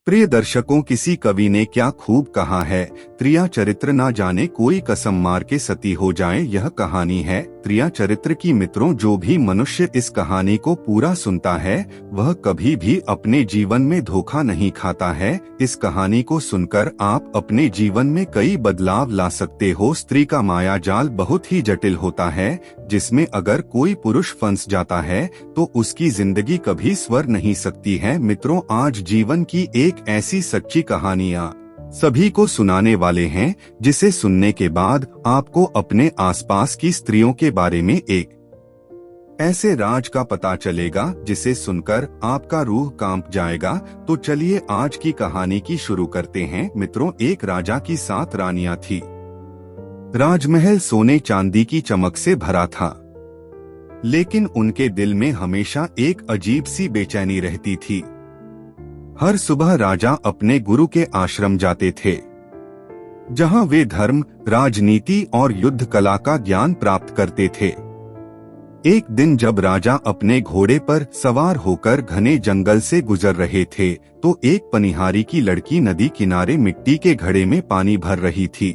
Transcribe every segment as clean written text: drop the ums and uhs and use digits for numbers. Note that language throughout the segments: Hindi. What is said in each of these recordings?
प्रिय दर्शकों, किसी कवि ने क्या खूब कहा है, त्रिया चरित्र ना जाने कोई कसम मार के सती हो जाए। यह कहानी है त्रिया चरित्र की। मित्रों, जो भी मनुष्य इस कहानी को पूरा सुनता है वह कभी भी अपने जीवन में धोखा नहीं खाता है। इस कहानी को सुनकर आप अपने जीवन में कई बदलाव ला सकते हो। स्त्री का माया जाल बहुत ही जटिल होता है, जिसमें अगर कोई पुरुष फंस जाता है तो उसकी जिंदगी कभी स्वर नहीं सकती है। मित्रों, आज जीवन की एक ऐसी सच्ची कहानियां सभी को सुनाने वाले हैं, जिसे सुनने के बाद आपको अपने आसपास की स्त्रियों के बारे में एक ऐसे राज का पता चलेगा जिसे सुनकर आपका रूह कांप जाएगा। तो चलिए आज की कहानी की शुरू करते हैं। मित्रों, एक राजा की 7 रानियां थी। राजमहल सोने चांदी की चमक से भरा था, लेकिन उनके दिल में हमेशा एक अजीब सी बेचैनी रहती थी। हर सुबह राजा अपने गुरु के आश्रम जाते थे, जहां वे धर्म, राजनीति और युद्ध कला का ज्ञान प्राप्त करते थे। एक दिन जब राजा अपने घोड़े पर सवार होकर घने जंगल से गुजर रहे थे, तो एक पनिहारी की लड़की नदी किनारे मिट्टी के घड़े में पानी भर रही थी।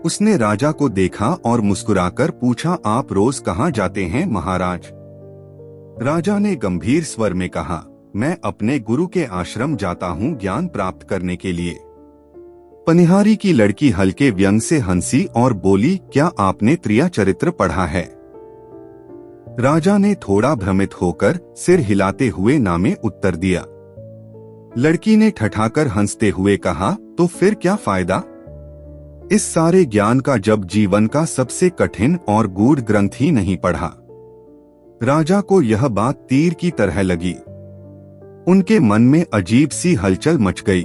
उसने राजा को देखा और मुस्कुराकर पूछा, आप रोज कहाँ जाते हैं महाराज? राजा ने गंभीर स्वर में कहा, मैं अपने गुरु के आश्रम जाता हूँ ज्ञान प्राप्त करने के लिए। पनिहारी की लड़की हल्के व्यंग से हंसी और बोली, क्या आपने त्रिया चरित्र पढ़ा है? राजा ने थोड़ा भ्रमित होकर सिर हिलाते हुए ना में उत्तर दिया। लड़की ने ठठाकर हंसते हुए कहा, तो फिर क्या फायदा इस सारे ज्ञान का जब जीवन का सबसे कठिन और गूढ़ ग्रंथ ही नहीं पढ़ा। राजा को यह बात तीर की तरह लगी। उनके मन में अजीब सी हलचल मच गई।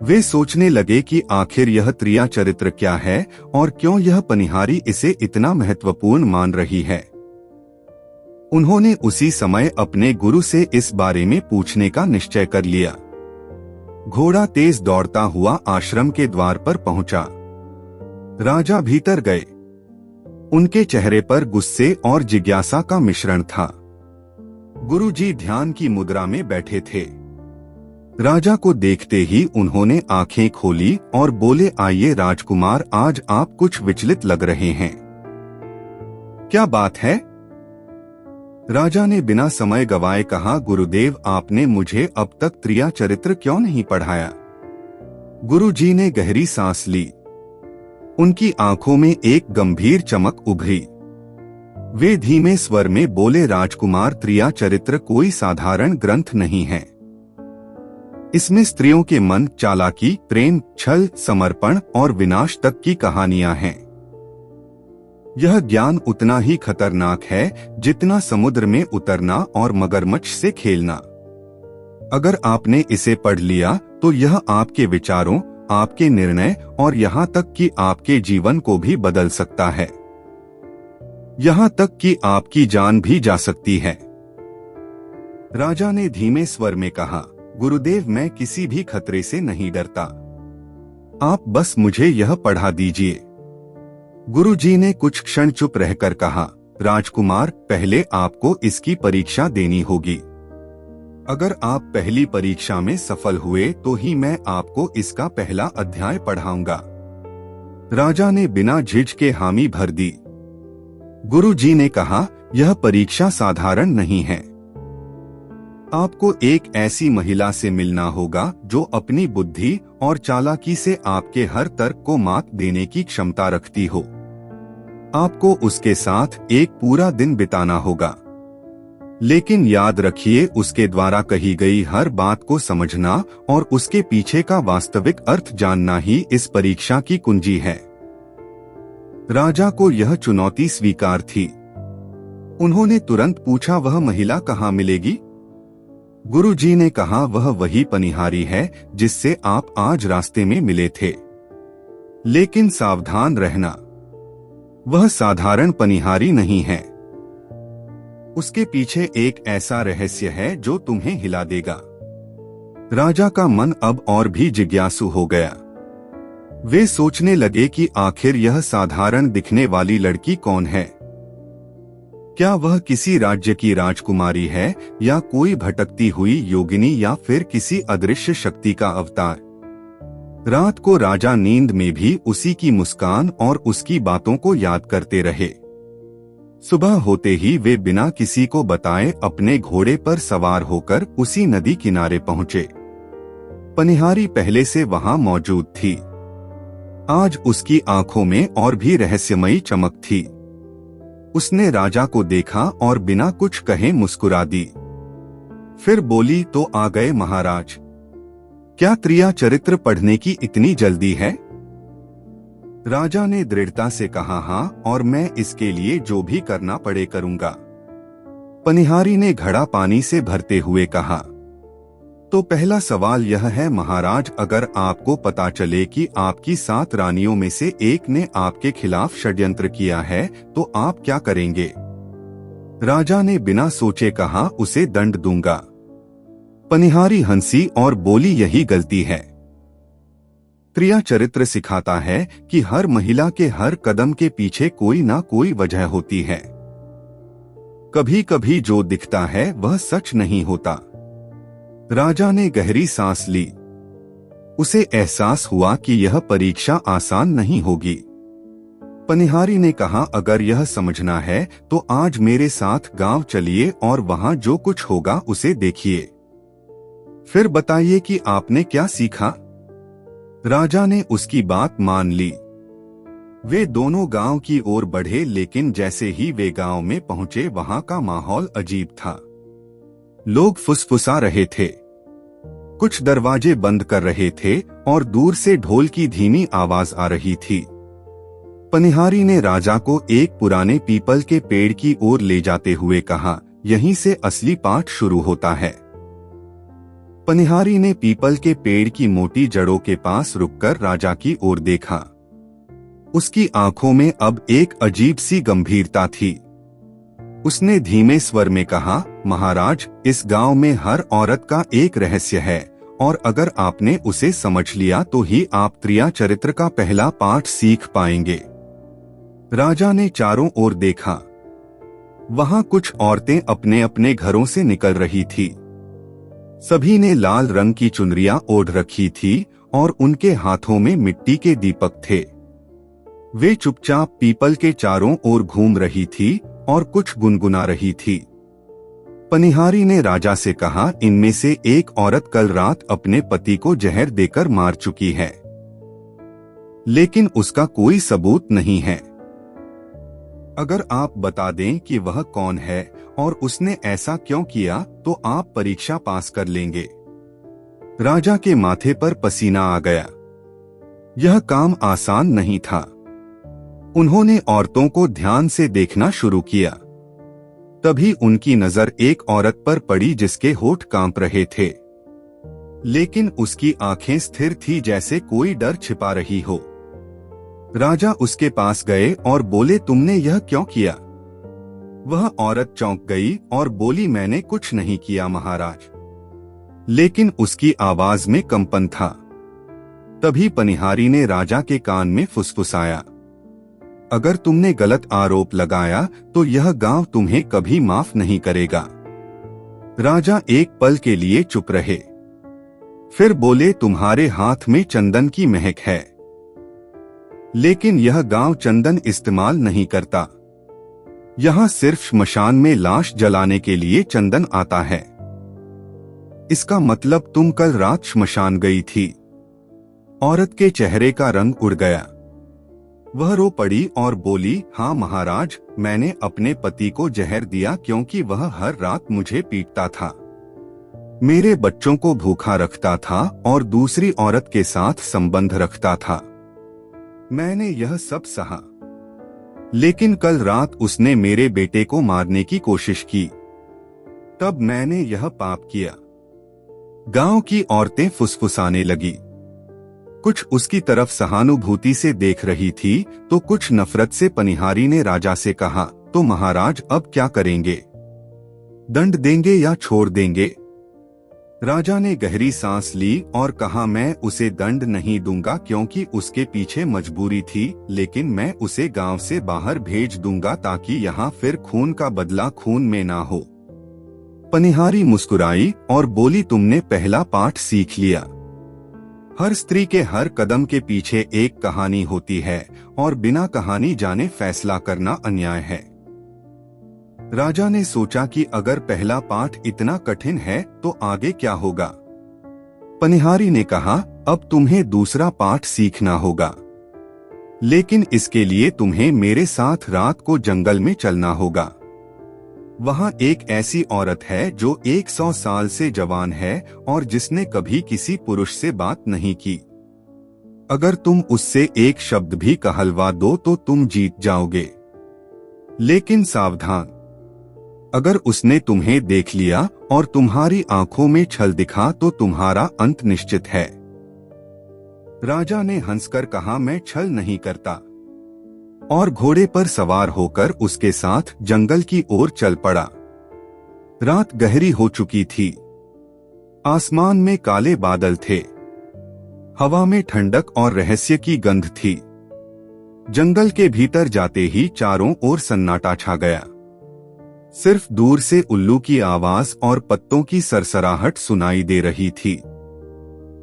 वे सोचने लगे कि आखिर यह त्रिया चरित्र क्या है और क्यों यह पनिहारी इसे इतना महत्वपूर्ण मान रही है। उन्होंने उसी समय अपने गुरु से इस बारे में पूछने का निश्चय कर लिया। घोड़ा तेज दौड़ता हुआ आश्रम के द्वार पर पहुंचा। राजा भीतर गए। उनके चेहरे पर गुस्से और जिज्ञासा का मिश्रण था। गुरुजी ध्यान की मुद्रा में बैठे थे। राजा को देखते ही उन्होंने आंखें खोली और बोले, आइए राजकुमार, आज आप कुछ विचलित लग रहे हैं। क्या बात है? राजा ने बिना समय गवाए कहा, गुरुदेव, आपने मुझे अब तक त्रिया चरित्र क्यों नहीं पढ़ाया? गुरुजी ने गहरी सांस ली। उनकी आंखों में एक गंभीर चमक उभरी। वे धीमे स्वर में बोले, राजकुमार, त्रिया चरित्र कोई साधारण ग्रंथ नहीं है। इसमें स्त्रियों के मन, चालाकी, प्रेम, छल, समर्पण और विनाश तक की कहानियां हैं। यह ज्ञान उतना ही खतरनाक है जितना समुद्र में उतरना और मगरमच्छ से खेलना। अगर आपने इसे पढ़ लिया तो यह आपके विचारों, आपके निर्णय और यहाँ तक कि आपके जीवन को भी बदल सकता है। यहाँ तक कि आपकी जान भी जा सकती है। राजा ने धीमे स्वर में कहा, गुरुदेव, मैं किसी भी खतरे से नहीं डरता। आप बस मुझे यह पढ़ा दीजिए। गुरुजी ने कुछ क्षण चुप रहकर कहा, राजकुमार, पहले आपको इसकी परीक्षा देनी होगी। अगर आप पहली परीक्षा में सफल हुए तो ही मैं आपको इसका पहला अध्याय पढ़ाऊंगा। राजा ने बिना झिझके हामी भर दी। गुरुजी ने कहा, यह परीक्षा साधारण नहीं है। आपको एक ऐसी महिला से मिलना होगा जो अपनी बुद्धि और चालाकी से आपके हर तर्क को मात देने की क्षमता रखती हो। आपको उसके साथ एक पूरा दिन बिताना होगा, लेकिन याद रखिए, उसके द्वारा कही गई हर बात को समझना और उसके पीछे का वास्तविक अर्थ जानना ही इस परीक्षा की कुंजी है। राजा को यह चुनौती स्वीकार थी। उन्होंने तुरंत पूछा, वह महिला कहाँ मिलेगी? गुरुजी ने कहा, वह वही पनिहारी है जिससे आप आज रास्ते में मिले थे। लेकिन सावधान रहना, वह साधारण पनिहारी नहीं है। उसके पीछे एक ऐसा रहस्य है जो तुम्हें हिला देगा। राजा का मन अब और भी जिज्ञासु हो गया। वे सोचने लगे कि आखिर यह साधारण दिखने वाली लड़की कौन है। क्या वह किसी राज्य की राजकुमारी है या कोई भटकती हुई योगिनी या फिर किसी अदृश्य शक्ति का अवतार? रात को राजा नींद में भी उसी की मुस्कान और उसकी बातों को याद करते रहे। सुबह होते ही वे बिना किसी को बताए अपने घोड़े पर सवार होकर उसी नदी किनारे पहुंचे। पनिहारी पहले से वहां मौजूद थी। आज उसकी आंखों में और भी रहस्यमयी चमक थी। उसने राजा को देखा और बिना कुछ कहे मुस्कुरा दी। फिर बोली, तो आ गए महाराज। क्या त्रिया चरित्र पढ़ने की इतनी जल्दी है? राजा ने दृढ़ता से कहा, हाँ, और मैं इसके लिए जो भी करना पड़े करूंगा। पनिहारी ने घड़ा पानी से भरते हुए कहा, तो पहला सवाल यह है महाराज, अगर आपको पता चले कि आपकी 7 रानियों में से एक ने आपके खिलाफ षड्यंत्र किया है तो आप क्या करेंगे? राजा ने बिना सोचे कहा, उसे दंड दूंगा। पनिहारी हंसी और बोली, यही गलती है। त्रिया चरित्र सिखाता है कि हर महिला के हर कदम के पीछे कोई ना कोई वजह होती है। कभी कभी जो दिखता है वह सच नहीं होता। राजा ने गहरी सांस ली। उसे एहसास हुआ कि यह परीक्षा आसान नहीं होगी। पनिहारी ने कहा, अगर यह समझना है तो आज मेरे साथ गांव चलिए और वहां जो कुछ होगा उसे देखिए। फिर बताइए कि आपने क्या सीखा। राजा ने उसकी बात मान ली। वे दोनों गांव की ओर बढ़े, लेकिन जैसे ही वे गांव में पहुंचे वहां का माहौल अजीब था। लोग फुसफुसा रहे थे, कुछ दरवाजे बंद कर रहे थे और दूर से ढोल की धीमी आवाज आ रही थी। पनिहारी ने राजा को एक पुराने पीपल के पेड़ की ओर ले जाते हुए कहा, यहीं से असली पाठ शुरू होता है। पनिहारी ने पीपल के पेड़ की मोटी जड़ों के पास रुककर राजा की ओर देखा। उसकी आंखों में अब एक अजीब सी गंभीरता थी। उसने धीमे स्वर में कहा, महाराज, इस गांव में हर औरत का एक रहस्य है और अगर आपने उसे समझ लिया तो ही आप त्रिया चरित्र का पहला पाठ सीख पाएंगे। राजा ने चारों ओर देखा। वहां कुछ औरतें अपने अपने घरों से निकल रही थी। सभी ने लाल रंग की चुनरियां ओढ़ रखी थी और उनके हाथों में मिट्टी के दीपक थे। वे चुपचाप पीपल के चारों ओर घूम रही थी और कुछ गुनगुना रही थी। पनिहारी ने राजा से कहा, इनमें से एक औरत कल रात अपने पति को जहर देकर मार चुकी है, लेकिन उसका कोई सबूत नहीं है। अगर आप बता दें कि वह कौन है और उसने ऐसा क्यों किया तो आप परीक्षा पास कर लेंगे। राजा के माथे पर पसीना आ गया। यह काम आसान नहीं था। उन्होंने औरतों को ध्यान से देखना शुरू किया। तभी उनकी नजर एक औरत पर पड़ी जिसके होठ कांप रहे थे, लेकिन उसकी आंखें स्थिर थी जैसे कोई डर छिपा रही हो। राजा उसके पास गए और बोले, तुमने यह क्यों किया? वह औरत चौंक गई और बोली, मैंने कुछ नहीं किया महाराज। लेकिन उसकी आवाज में कंपन था। तभी पनिहारी ने राजा के कान में फुसफुसाया, अगर तुमने गलत आरोप लगाया तो यह गांव तुम्हें कभी माफ नहीं करेगा। राजा एक पल के लिए चुप रहे, फिर बोले, तुम्हारे हाथ में चंदन की महक है, लेकिन यह गांव चंदन इस्तेमाल नहीं करता। यहाँ सिर्फ श्मशान में लाश जलाने के लिए चंदन आता है। इसका मतलब तुम कल रात श्मशान गई थी। औरत के चेहरे का रंग उड़ गया। वह रो पड़ी और बोली, हाँ महाराज, मैंने अपने पति को जहर दिया क्योंकि वह हर रात मुझे पीटता था, मेरे बच्चों को भूखा रखता था और दूसरी औरत के साथ संबंध रखता था। मैंने यह सब सहा, लेकिन कल रात उसने मेरे बेटे को मारने की कोशिश की, तब मैंने यह पाप किया। गांव की औरतें फुसफुसाने लगी। कुछ उसकी तरफ सहानुभूति से देख रही थी तो कुछ नफरत से। पनिहारी ने राजा से कहा, तो महाराज अब क्या करेंगे? दंड देंगे या छोड़ देंगे? राजा ने गहरी सांस ली और कहा, मैं उसे दंड नहीं दूंगा क्योंकि उसके पीछे मजबूरी थी, लेकिन मैं उसे गांव से बाहर भेज दूंगा ताकि यहाँ फिर खून का बदला खून में ना हो। पनिहारी मुस्कुराई और बोली, तुमने पहला पाठ सीख लिया। हर स्त्री के हर कदम के पीछे एक कहानी होती है और बिना कहानी जाने फैसला करना अन्याय है। राजा ने सोचा कि अगर पहला पाठ इतना कठिन है तो आगे क्या होगा। पनिहारी ने कहा, अब तुम्हें दूसरा पाठ सीखना होगा, लेकिन इसके लिए तुम्हें मेरे साथ रात को जंगल में चलना होगा। वहाँ एक ऐसी औरत है जो 100 साल से जवान है और जिसने कभी किसी पुरुष से बात नहीं की। अगर तुम उससे एक शब्द भी कहलवा दो तो तुम जीत जाओगे, लेकिन सावधान, अगर उसने तुम्हें देख लिया और तुम्हारी आंखों में छल दिखा तो तुम्हारा अंत निश्चित है। राजा ने हंसकर कहा, मैं छल नहीं करता, और घोड़े पर सवार होकर उसके साथ जंगल की ओर चल पड़ा। रात गहरी हो चुकी थी। आसमान में काले बादल थे। हवा में ठंडक और रहस्य की गंध थी। जंगल के भीतर जाते ही चारों ओर सन्नाटा छा गया। सिर्फ दूर से उल्लू की आवाज और पत्तों की सरसराहट सुनाई दे रही थी।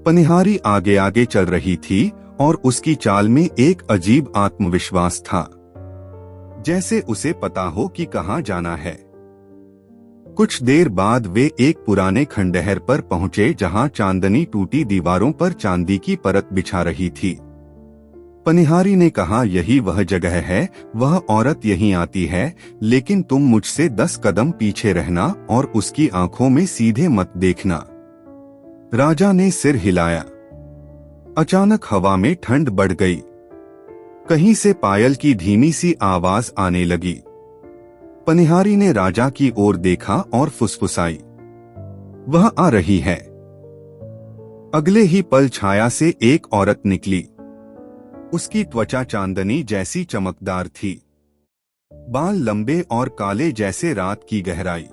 पनिहारी आगे आगे चल रही थी और उसकी चाल में एक अजीब आत्मविश्वास था, जैसे उसे पता हो कि कहां जाना है। कुछ देर बाद वे एक पुराने खंडहर पर पहुंचे जहां चांदनी टूटी दीवारों पर चांदी की परत बिछा रही थी। पनिहारी ने कहा, यही वह जगह है, वह औरत यहीं आती है, लेकिन तुम मुझसे 10 कदम पीछे रहना और उसकी आंखों में सीधे मत देखना। राजा ने सिर हिलाया। अचानक हवा में ठंड बढ़ गई। कहीं से पायल की धीमी सी आवाज आने लगी। पनिहारी ने राजा की ओर देखा और फुसफुसाई, वह आ रही है। अगले ही पल छाया से एक औरत निकली। उसकी त्वचा चांदनी जैसी चमकदार थी, बाल लंबे और काले जैसे रात की गहराई।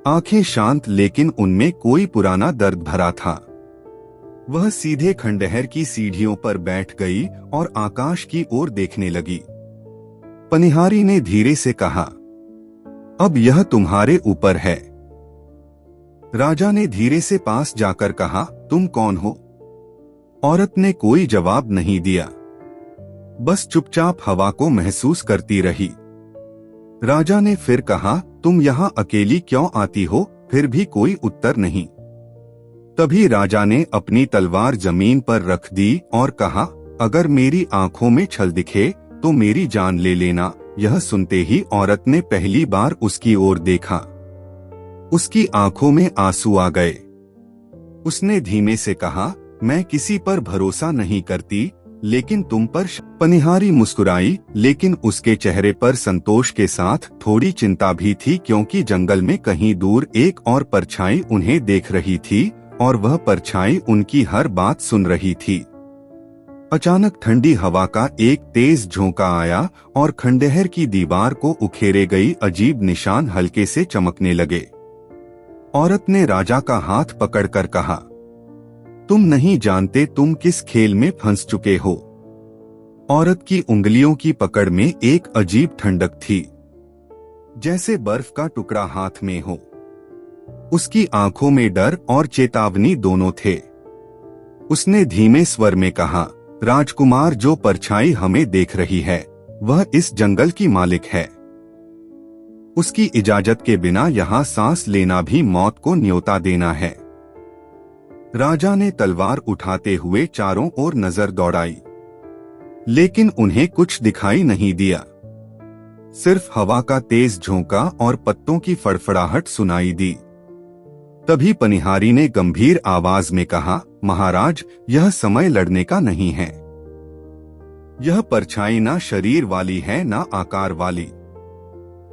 आंखें शांत, लेकिन उनमें कोई पुराना दर्द भरा था। वह सीधे खंडहर की सीढ़ियों पर बैठ गई और आकाश की ओर देखने लगी। पनिहारी ने धीरे से कहा, अब यह तुम्हारे ऊपर है। राजा ने धीरे से पास जाकर कहा, तुम कौन हो? औरत ने कोई जवाब नहीं दिया, बस चुपचाप हवा को महसूस करती रही। राजा ने फिर कहा, तुम यहाँ अकेली क्यों आती हो? फिर भी कोई उत्तर नहीं। तभी राजा ने अपनी तलवार जमीन पर रख दी और कहा, अगर मेरी आंखों में छल दिखे तो मेरी जान ले लेना। यह सुनते ही औरत ने पहली बार उसकी ओर देखा। उसकी आंखों में आंसू आ गए। उसने धीमे से कहा, मैं किसी पर भरोसा नहीं करती, लेकिन तुम पर। पनिहारी मुस्कुराई, लेकिन उसके चेहरे पर संतोष के साथ थोड़ी चिंता भी थी, क्योंकि जंगल में कहीं दूर एक और परछाई उन्हें देख रही थी और वह परछाई उनकी हर बात सुन रही थी। अचानक ठंडी हवा का एक तेज झोंका आया और खंडहर की दीवार को उखेरे गई अजीब निशान हल्के से चमकने लगे। औरत ने राजा का हाथ पकड़कर कहा, तुम नहीं जानते तुम किस खेल में फंस चुके हो। औरत की उंगलियों की पकड़ में एक अजीब ठंडक थी, जैसे बर्फ का टुकड़ा हाथ में हो। उसकी आंखों में डर और चेतावनी दोनों थे। उसने धीमे स्वर में कहा, राजकुमार, जो परछाई हमें देख रही है वह इस जंगल की मालिक है। उसकी इजाजत के बिना यहाँ सांस लेना भी मौत को न्योता देना है। राजा ने तलवार उठाते हुए चारों ओर नजर दौड़ाई, लेकिन उन्हें कुछ दिखाई नहीं दिया। सिर्फ हवा का तेज झोंका और पत्तों की फड़फड़ाहट सुनाई दी। तभी पनिहारी ने गंभीर आवाज में कहा, महाराज, यह समय लड़ने का नहीं है। यह परछाई ना शरीर वाली है ना आकार वाली।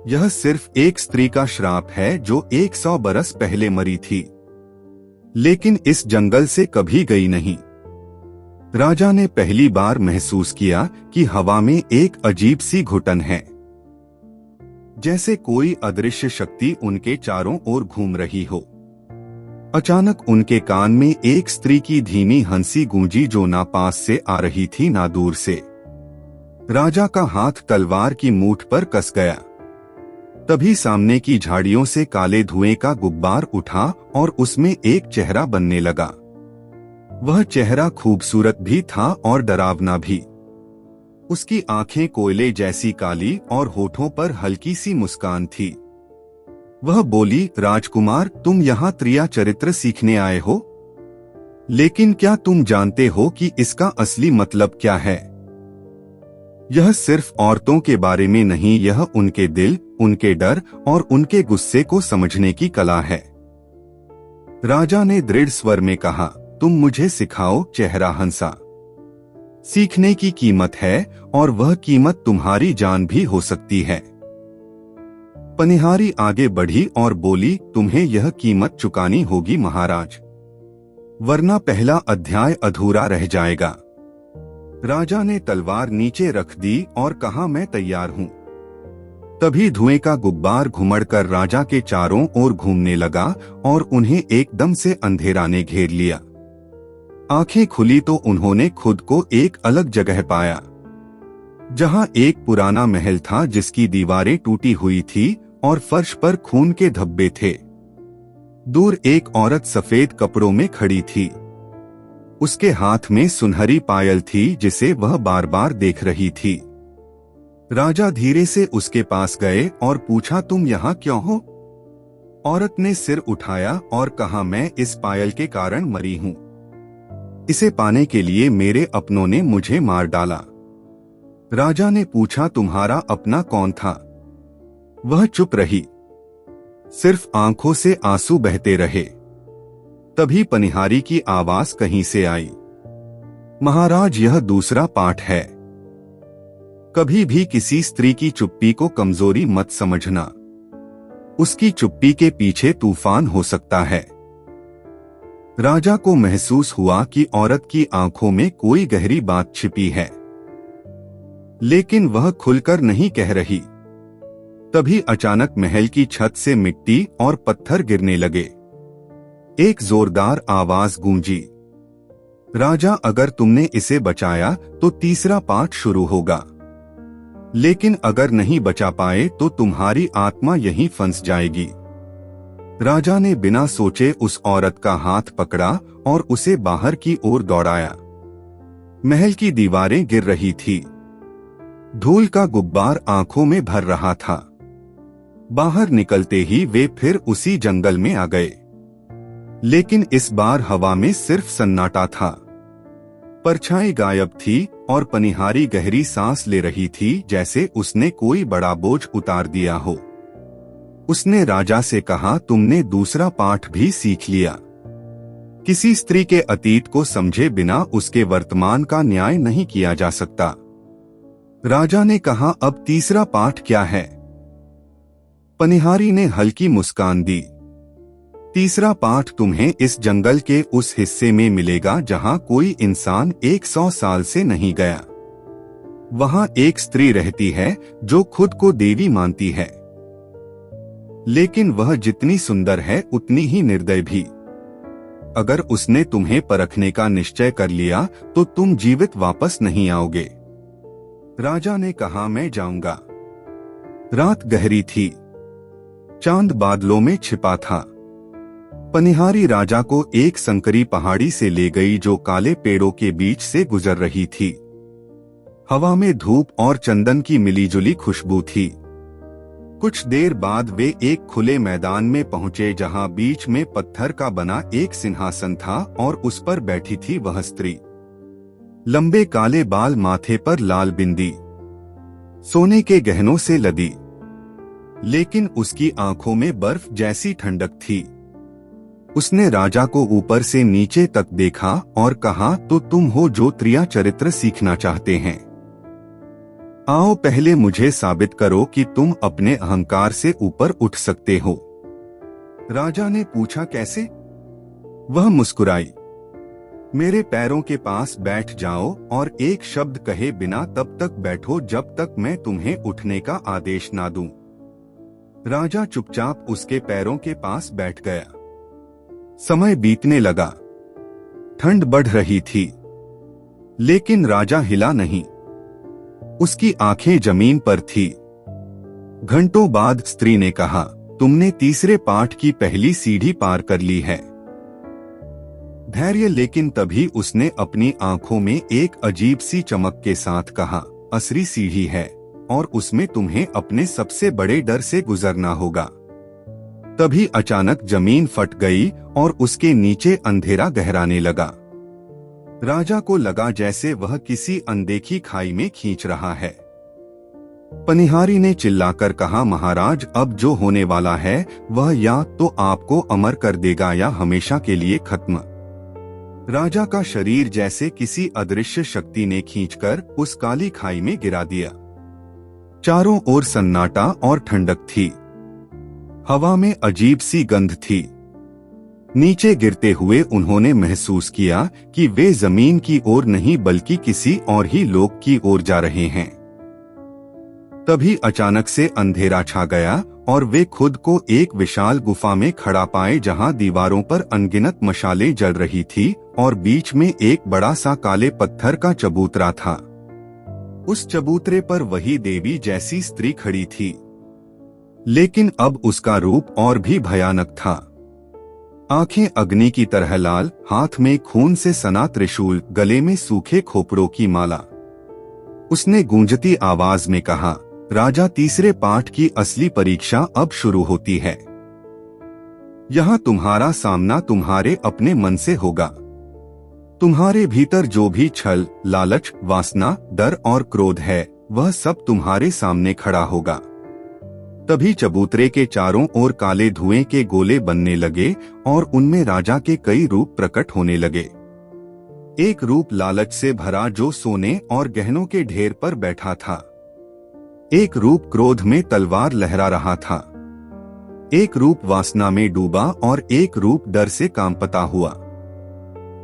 यह सिर्फ एक स्त्री का श्राप है जो 100 बरस पहले मरी थी, लेकिन इस जंगल से कभी गई नहीं। राजा ने पहली बार महसूस किया कि हवा में एक अजीब सी घुटन है, जैसे कोई अदृश्य शक्ति उनके चारों ओर घूम रही हो। अचानक उनके कान में एक स्त्री की धीमी हंसी गूंजी जो ना पास से आ रही थी ना दूर से। राजा का हाथ तलवार की मूठ पर कस गया। तभी सामने की झाड़ियों से काले धुएं का गुब्बार उठा और उसमें एक चेहरा बनने लगा। वह चेहरा खूबसूरत भी था और डरावना भी। उसकी आंखें कोयले जैसी काली और होठों पर हल्की सी मुस्कान थी। वह बोली, राजकुमार, तुम यहाँ त्रिया चरित्र सीखने आए हो? लेकिन क्या तुम जानते हो कि इसका असली मतलब क्या है? यह सिर्फ औरतों के बारे में नहीं, यह उनके दिल, उनके डर और उनके गुस्से को समझने की कला है। राजा ने दृढ़ स्वर में कहा, तुम मुझे सिखाओ। चेहरा हंसा। सीखने की कीमत है और वह कीमत तुम्हारी जान भी हो सकती है। पनिहारी आगे बढ़ी और बोली, तुम्हें यह कीमत चुकानी होगी महाराज, वरना पहला अध्याय अधूरा रह जाएगा। राजा ने तलवार नीचे रख दी और कहा, मैं तैयार हूं। तभी धुएं का गुब्बार घुमड़कर राजा के चारों ओर घूमने लगा और उन्हें एकदम से अंधेरा ने घेर लिया। आंखें खुली तो उन्होंने खुद को एक अलग जगह पाया, जहां एक पुराना महल था जिसकी दीवारें टूटी हुई थी और फर्श पर खून के धब्बे थे। दूर एक औरत सफेद कपड़ों में खड़ी थी। उसके हाथ में सुनहरी पायल थी जिसे वह बार बार देख रही थी। राजा धीरे से उसके पास गए और पूछा, तुम यहाँ क्यों हो? औरत ने सिर उठाया और कहा, मैं इस पायल के कारण मरी हूँ। इसे पाने के लिए मेरे अपनों ने मुझे मार डाला। राजा ने पूछा, तुम्हारा अपना कौन था? वह चुप रही, सिर्फ आंखों से आंसू बहते रहे। तभी पनिहारी की आवाज कहीं से आई, महाराज, यह दूसरा पाठ है। कभी भी किसी स्त्री की चुप्पी को कमजोरी मत समझना। उसकी चुप्पी के पीछे तूफान हो सकता है। राजा को महसूस हुआ कि औरत की आंखों में कोई गहरी बात छिपी है, लेकिन वह खुलकर नहीं कह रही। तभी अचानक महल की छत से मिट्टी और पत्थर गिरने लगे। एक जोरदार आवाज गूंजी, राजा, अगर तुमने इसे बचाया तो तीसरा पाठ शुरू होगा, लेकिन अगर नहीं बचा पाए तो तुम्हारी आत्मा यहीं फंस जाएगी। राजा ने बिना सोचे उस औरत का हाथ पकड़ा और उसे बाहर की ओर दौड़ाया। महल की दीवारें गिर रही थी, धूल का गुब्बार आंखों में भर रहा था। बाहर निकलते ही वे फिर उसी जंगल में आ गए, लेकिन इस बार हवा में सिर्फ सन्नाटा था। परछाई गायब थी और पनिहारी गहरी सांस ले रही थी, जैसे उसने कोई बड़ा बोझ उतार दिया हो। उसने राजा से कहा, तुमने दूसरा पाठ भी सीख लिया। किसी स्त्री के अतीत को समझे बिना उसके वर्तमान का न्याय नहीं किया जा सकता। राजा ने कहा, अब तीसरा पाठ क्या है? पनिहारी ने हल्की मुस्कान दी, तीसरा पाठ तुम्हें इस जंगल के उस हिस्से में मिलेगा जहां कोई इंसान 100 साल से नहीं गया। वहां एक स्त्री रहती है जो खुद को देवी मानती है, लेकिन वह जितनी सुंदर है उतनी ही निर्दय भी। अगर उसने तुम्हें परखने का निश्चय कर लिया तो तुम जीवित वापस नहीं आओगे। राजा ने कहा, मैं जाऊंगा। रात गहरी थी, चांद बादलों में छिपा था। पनिहारी राजा को एक संकरी पहाड़ी से ले गई जो काले पेड़ों के बीच से गुजर रही थी। हवा में धूप और चंदन की मिलीजुली खुशबू थी। कुछ देर बाद वे एक खुले मैदान में पहुंचे जहां बीच में पत्थर का बना एक सिंहासन था और उस पर बैठी थी वह स्त्री। लंबे काले बाल, माथे पर लाल बिंदी, सोने के गहनों से लदी, लेकिन उसकी आंखों में बर्फ जैसी ठंडक थी। उसने राजा को ऊपर से नीचे तक देखा और कहा, तो तुम हो जो त्रिया चरित्र सीखना चाहते हैं? आओ पहले मुझे साबित करो कि तुम अपने अहंकार से ऊपर उठ सकते हो। राजा ने पूछा, कैसे? वह मुस्कुराई, मेरे पैरों के पास बैठ जाओ और एक शब्द कहे बिना तब तक बैठो जब तक मैं तुम्हें उठने का आदेश ना दूं। राजा चुपचाप उसके पैरों के पास बैठ गया। समय बीतने लगा। ठंड बढ़ रही थी, लेकिन राजा हिला नहीं। उसकी आंखें जमीन पर थी। घंटों बाद स्त्री ने कहा, तुमने तीसरे पाठ की पहली सीढ़ी पार कर ली है। धैर्य। लेकिन तभी उसने अपनी आंखों में एक अजीब सी चमक के साथ कहा, असली सीढ़ी है और उसमें तुम्हें अपने सबसे बड़े डर से गुजरना होगा। तभी अचानक जमीन फट गई और उसके नीचे अंधेरा गहराने लगा। राजा को लगा जैसे वह किसी अनदेखी खाई में खींच रहा है। पनिहारी ने चिल्लाकर कहा, महाराज, अब जो होने वाला है वह या तो आपको अमर कर देगा या हमेशा के लिए खत्म। राजा का शरीर जैसे किसी अदृश्य शक्ति ने खींचकर उस काली खाई में गिरा दिया। चारों ओर सन्नाटा और ठंडक थी। हवा में अजीब सी गंध थी। नीचे गिरते हुए उन्होंने महसूस किया कि वे जमीन की ओर नहीं बल्कि किसी और ही लोक की ओर जा रहे हैं। तभी अचानक से अंधेरा छा गया और वे खुद को एक विशाल गुफा में खड़ा पाए जहां दीवारों पर अनगिनत मशालें जल रही थी और बीच में एक बड़ा सा काले पत्थर का चबूतरा था। उस चबूतरे पर वही देवी जैसी स्त्री खड़ी थी, लेकिन अब उसका रूप और भी भयानक था। आंखें अग्नि की तरह लाल, हाथ में खून से सना त्रिशूल, गले में सूखे खोपड़ों की माला। उसने गूंजती आवाज में कहा, राजा, तीसरे पाठ की असली परीक्षा अब शुरू होती है। यहाँ तुम्हारा सामना तुम्हारे अपने मन से होगा। तुम्हारे भीतर जो भी छल, लालच, वासना, डर और क्रोध है, वह सब तुम्हारे सामने खड़ा होगा। तभी चबूतरे के चारों ओर काले धुएं के गोले बनने लगे और उनमें राजा के कई रूप प्रकट होने लगे। एक रूप लालच से भरा जो सोने और गहनों के ढेर पर बैठा था। एक रूप क्रोध में तलवार लहरा रहा था। एक रूप वासना में डूबा और एक रूप डर से कांपता हुआ।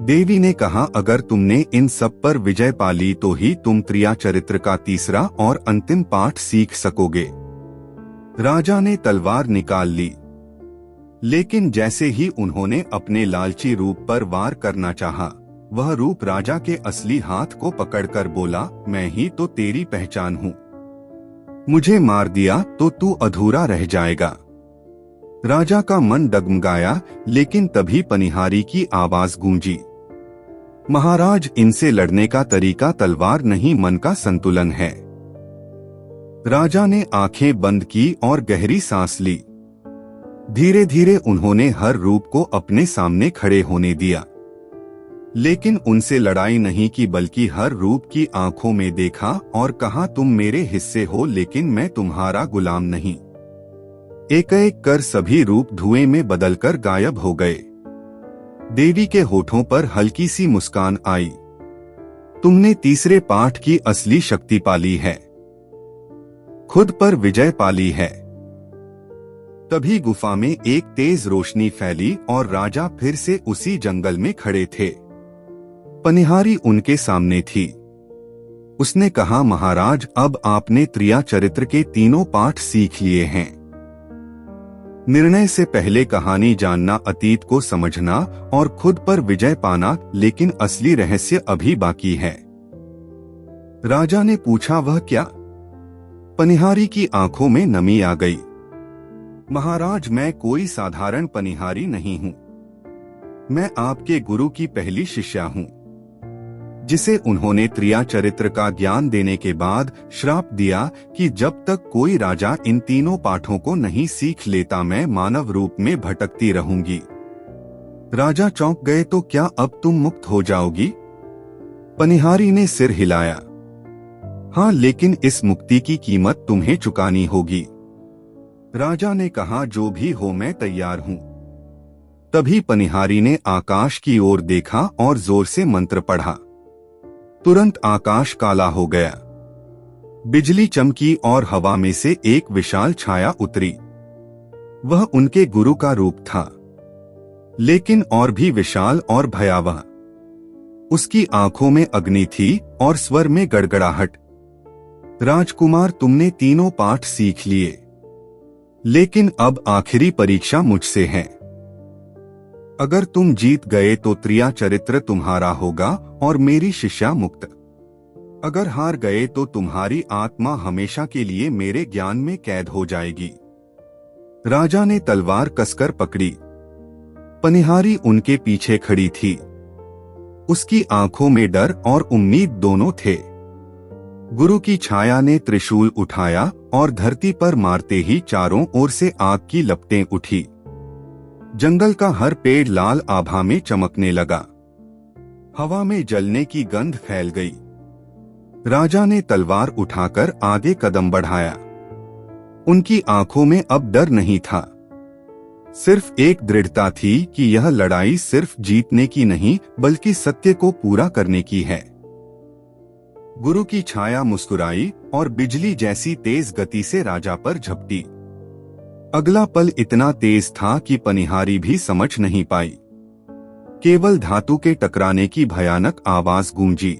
देवी ने कहा, अगर तुमने इन सब पर विजय पा ली तो ही तुम त्रिया चरित्र का तीसरा और अंतिम पाठ सीख सकोगे। राजा ने तलवार निकाल ली, लेकिन जैसे ही उन्होंने अपने लालची रूप पर वार करना चाहा, वह रूप राजा के असली हाथ को पकड़कर बोला, मैं ही तो तेरी पहचान हूँ। मुझे मार दिया तो तू अधूरा रह जाएगा। राजा का मन डगमगाया, लेकिन तभी पनिहारी की आवाज गूंजी, महाराज, इनसे लड़ने का तरीका तलवार नहीं, मन का संतुलन है। राजा ने आंखें बंद की और गहरी सांस ली। धीरे धीरे उन्होंने हर रूप को अपने सामने खड़े होने दिया, लेकिन उनसे लड़ाई नहीं की बल्कि हर रूप की आंखों में देखा और कहा, तुम मेरे हिस्से हो लेकिन मैं तुम्हारा गुलाम नहीं। एक एक कर सभी रूप धुएं में बदलकर गायब हो गए। देवी के होठों पर हल्की सी मुस्कान आई, तुमने तीसरे पाठ की असली शक्ति पाली है, खुद पर विजय पाली है। तभी गुफा में एक तेज रोशनी फैली और राजा फिर से उसी जंगल में खड़े थे। पनिहारी उनके सामने थी। उसने कहा, महाराज, अब आपने त्रिया चरित्र के तीनों पाठ सीख लिए हैं। निर्णय से पहले कहानी जानना, अतीत को समझना और खुद पर विजय पाना, लेकिन असली रहस्य अभी बाकी है। राजा ने पूछा, वह क्या? पनिहारी की आंखों में नमी आ गई। महाराज, मैं कोई साधारण पनिहारी नहीं हूँ। मैं आपके गुरु की पहली शिष्या हूँ, जिसे उन्होंने त्रिया चरित्र का ज्ञान देने के बाद श्राप दिया कि जब तक कोई राजा इन तीनों पाठों को नहीं सीख लेता मैं मानव रूप में भटकती रहूंगी। राजा चौंक गए, तो क्या अब तुम मुक्त हो जाओगी? पनिहारी ने सिर हिलाया। हाँ, लेकिन इस मुक्ति की कीमत तुम्हें चुकानी होगी। राजा ने कहा, जो भी हो मैं तैयार हूँ। तभी पनिहारी ने आकाश की ओर देखा और जोर से मंत्र पढ़ा। तुरंत आकाश काला हो गया। बिजली चमकी और हवा में से एक विशाल छाया उतरी। वह उनके गुरु का रूप था, लेकिन और भी विशाल और भयावह। उसकी आंखों में अग्नि थी और स्वर में गड़गड़ाहट। राजकुमार, तुमने तीनों पाठ सीख लिए, लेकिन अब आखिरी परीक्षा मुझसे है। अगर तुम जीत गए तो त्रिया चरित्र तुम्हारा होगा और मेरी शिष्या मुक्त। अगर हार गए तो तुम्हारी आत्मा हमेशा के लिए मेरे ज्ञान में कैद हो जाएगी। राजा ने तलवार कसकर पकड़ी। पनिहारी उनके पीछे खड़ी थी। उसकी आंखों में डर और उम्मीद दोनों थे। गुरु की छाया ने त्रिशूल उठाया और धरती पर मारते ही चारों ओर से आग की लपटें उठी। जंगल का हर पेड़ लाल आभा में चमकने लगा। हवा में जलने की गंध फैल गई। राजा ने तलवार उठाकर आगे कदम बढ़ाया। उनकी आंखों में अब डर नहीं था, सिर्फ एक दृढ़ता थी कि यह लड़ाई सिर्फ जीतने की नहीं बल्कि सत्य को पूरा करने की है। गुरु की छाया मुस्कुराई और बिजली जैसी तेज गति से राजा पर झपटी। अगला पल इतना तेज था कि पनिहारी भी समझ नहीं पाई। केवल धातु के टकराने की भयानक आवाज गूंजी।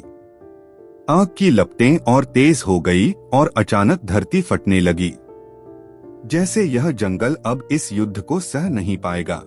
आग की लपटें और तेज हो गई और अचानक धरती फटने लगी, जैसे यह जंगल अब इस युद्ध को सह नहीं पाएगा।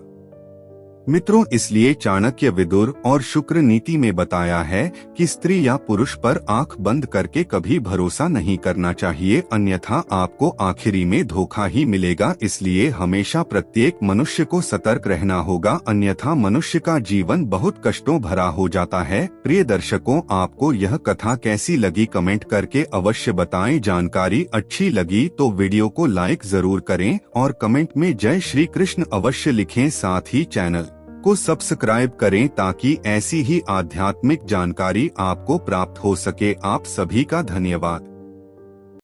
मित्रों, इसलिए चाणक्य, विदुर और शुक्र नीति में बताया है कि स्त्री या पुरुष पर आंख बंद करके कभी भरोसा नहीं करना चाहिए, अन्यथा आपको आखिरी में धोखा ही मिलेगा। इसलिए हमेशा प्रत्येक मनुष्य को सतर्क रहना होगा, अन्यथा मनुष्य का जीवन बहुत कष्टों भरा हो जाता है। प्रिय दर्शकों, आपको यह कथा कैसी लगी कमेंट करके अवश्य बताएं। जानकारी अच्छी लगी तो वीडियो को लाइक जरूर करें और कमेंट में जय श्री कृष्ण अवश्य लिखें। साथ ही चैनल को सब्सक्राइब करें ताकि ऐसी ही आध्यात्मिक जानकारी आपको प्राप्त हो सके। आप सभी का धन्यवाद।